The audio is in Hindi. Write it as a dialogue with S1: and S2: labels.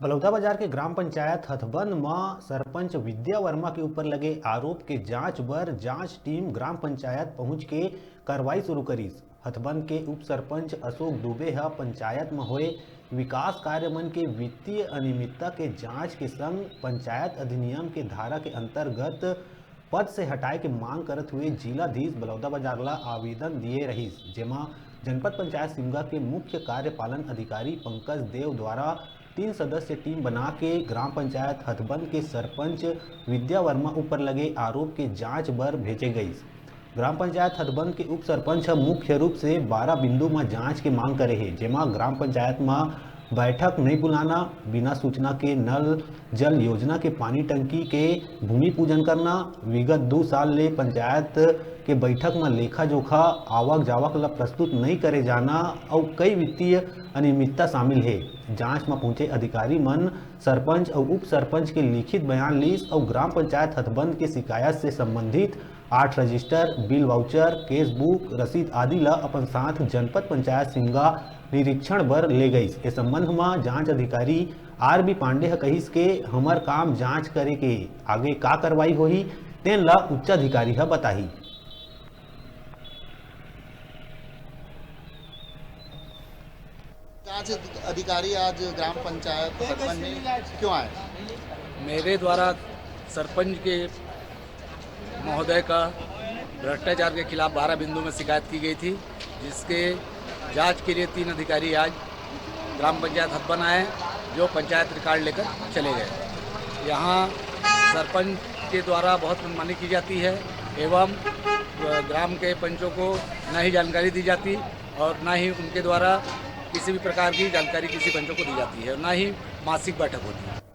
S1: बलौदाबाजार के ग्राम पंचायत हथबंद में सरपंच विद्या वर्मा के ऊपर लगे आरोप के जांच बर जांच टीम ग्राम पंचायत पहुंच के कार्रवाई शुरू करीस। हथबंद के उप सरपंच अशोक दुबे ह पंचायत में हुए विकास कार्य मन के वित्तीय अनियमितता के जांच के संग पंचायत अधिनियम के धारा के अंतर्गत पद से हटाए के मांग करत हुए जिलाधीश बलौदाबाजार ला आवेदन दिए रहीस, जेमा जनपद पंचायत सिमगा के मुख्य कार्यपालन अधिकारी पंकज देव द्वारा 3 सदस्य टीम बना के ग्राम पंचायत हथबंद के सरपंच विद्या वर्मा ऊपर लगे आरोप के जांच बर भेजे गई। ग्राम पंचायत हथबंद के उप सरपंच मुख्य रूप से 12 बिंदु में जांच के मांग करे है, जेमा ग्राम पंचायत में बैठक नहीं बुलाना, बिना सूचना के नल जल योजना के पानी टंकी के भूमि पूजन करना, विगत 2 साल ले पंचायत के बैठक में लेखा जोखा आवक जावक ला प्रस्तुत नहीं करे जाना और कई वित्तीय अनियमितता शामिल है। जांच में पहुंचे अधिकारी मन सरपंच और उप सरपंच के लिखित बयान लीस और ग्राम पंचायत हथबंद के शिकायत से संबंधित 8 register, bill voucher, case book, रसीद आदि ला अपन साथ जनपद पंचायत सिमगा निरीक्षण बर ले गई। इस संबंध में जांच अधिकारी RB पांडे कहिस के हमर काम जांच करे के आगे का कार्रवाई होही तेन ला उच्च अधिकारी बताही।
S2: जांच अधिकारी आज ग्राम पंचायत हथबंद में क्यों आए?
S3: मेरे द्वारा सरपंच के महोदय का भ्रष्टाचार के खिलाफ 12 बिंदु में शिकायत की गई थी, जिसके जांच के लिए 3 अधिकारी आज ग्राम पंचायत हथबंद आए, जो पंचायत रिकॉर्ड लेकर चले गए। यहाँ सरपंच के द्वारा बहुत मनमानी की जाती है एवं ग्राम के पंचों को न ही जानकारी दी जाती और न ही उनके द्वारा किसी भी प्रकार की जानकारी किसी पंचों को दी जाती है, न ही मासिक बैठक होती है।